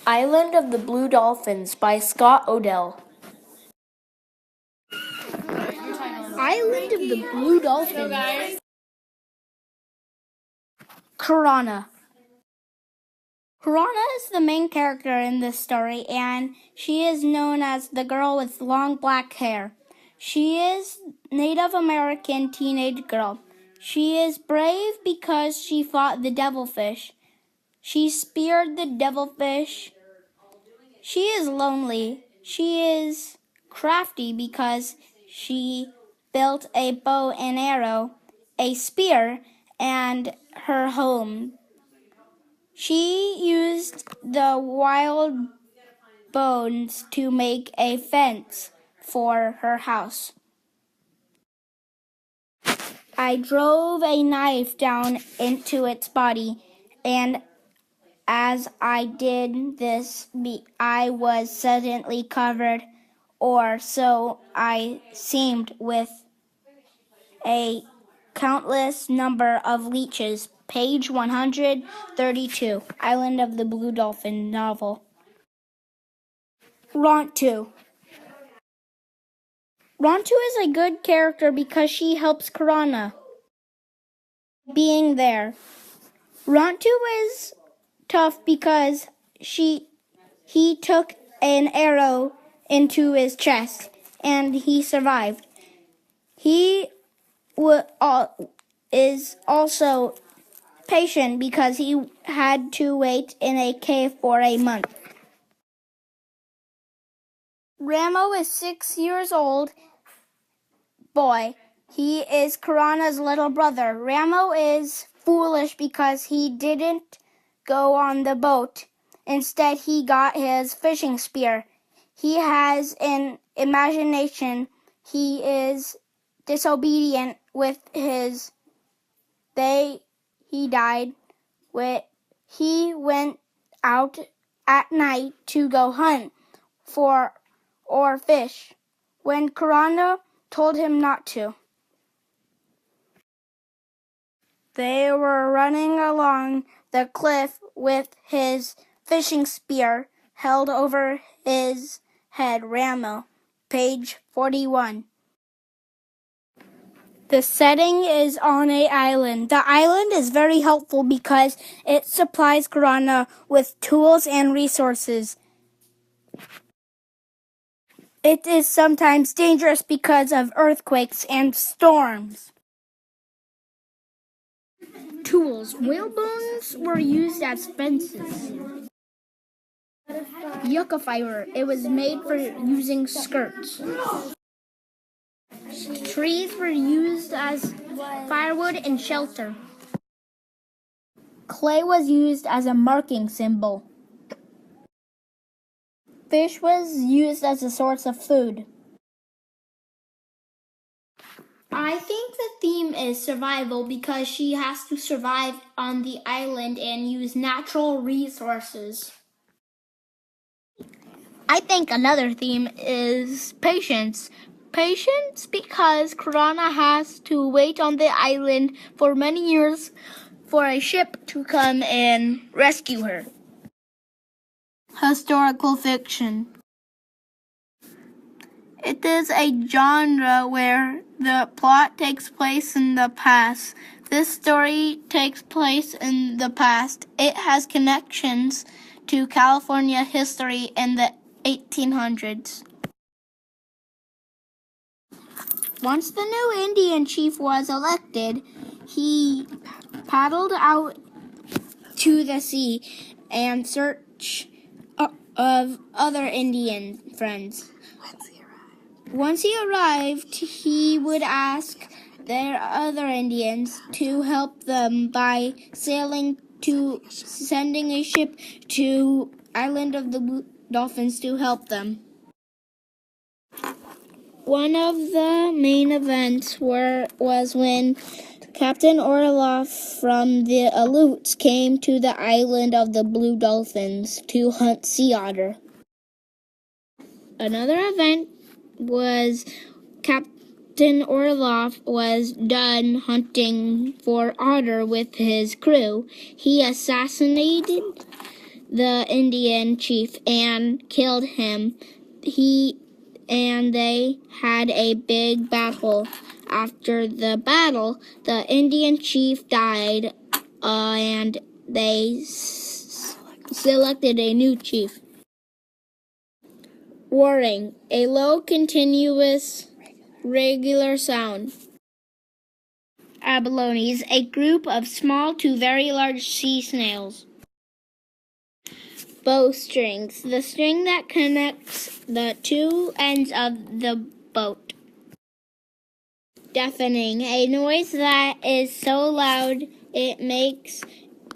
Island of the Blue Dolphins by Scott Odell. Island of the Blue Dolphins. Karana. Karana is the main character in this story, and she is known as the girl with long black hair. She is Native American teenage girl. She is brave because she fought the devilfish. She speared the devilfish. She is lonely. She is crafty because she built a bow and arrow, a spear, and her home. She used the wild bones to make a fence for her house. I drove a knife down into its body, and as I did this, I was suddenly covered, or so I seemed, with a countless number of leeches. Page 132, Island of the Blue Dolphin novel. Rontu. Rontu is a good character because she helps Karana being there. Rontu is tough because he took an arrow into his chest and he survived. He is also patient because he had to wait in a cave for a month. Ramo is 6 years old boy. He is Karana's little brother. Ramo is foolish because he didn't go on the boat. Instead, he got his fishing spear. He has an imagination. He is disobedient with his. He died. He went out at night to go hunt or fish when Karana told him not to. They were running along the cliff with his fishing spear held over his head. Ramo, page 41. The setting is on an island. The island is very helpful because it supplies Karana with tools and resources. It is sometimes dangerous because of earthquakes and storms. Tools. Whalebones were used as fences. Yucca fiber. It was made for using skirts. Trees were used as firewood and shelter. Clay was used as a marking symbol. Fish was used as a source of food. I think the theme is survival because she has to survive on the island and use natural resources. I think another theme is patience. Patience because Karana has to wait on the island for many years for a ship to come and rescue her. Historical fiction. It is a genre where the plot takes place in the past. This story takes place in the past. It has connections to California history in the 1800s. Once the new Indian chief was elected, he paddled out to the sea in search of other Indian friends. Once he arrived, he would ask their other Indians to help them by sending a ship to Island of the Blue Dolphins to help them. One of the main events was when Captain Orloff from the Aleuts came to the Island of the Blue Dolphins to hunt sea otter. Another event was Captain Orloff was done hunting for otter with his crew. He assassinated the Indian chief and killed him. They had a big battle. After the battle, the Indian chief died, and they selected a new chief. Warning: a low, continuous, regular sound. Abalones, a group of small to very large sea snails. Bowstrings, the string that connects the two ends of the boat. Deafening, a noise that is so loud it makes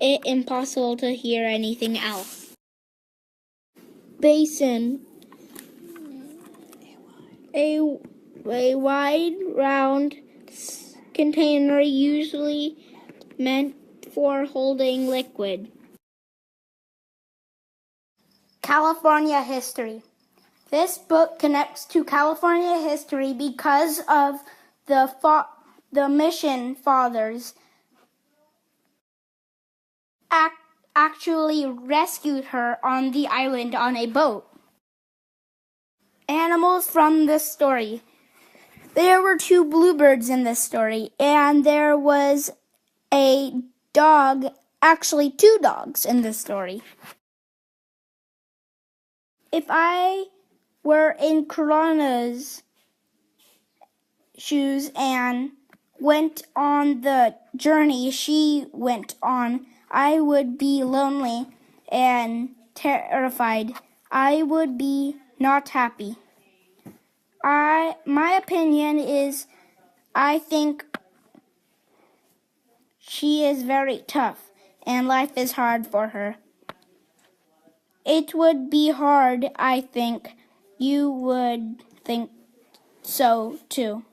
it impossible to hear anything else. Basin, a wide, round container usually meant for holding liquid. California history. This book connects to California history because of the mission fathers actually rescued her on the island on a boat. Animals from this story. There were 2 bluebirds in this story, and there was a dog, actually 2 dogs in this story. If I were in Corana's shoes and went on the journey she went on, I would be lonely and terrified. I would be not happy. My opinion is, I think she is very tough and life is hard for her. It would be hard, I think. You would think so too.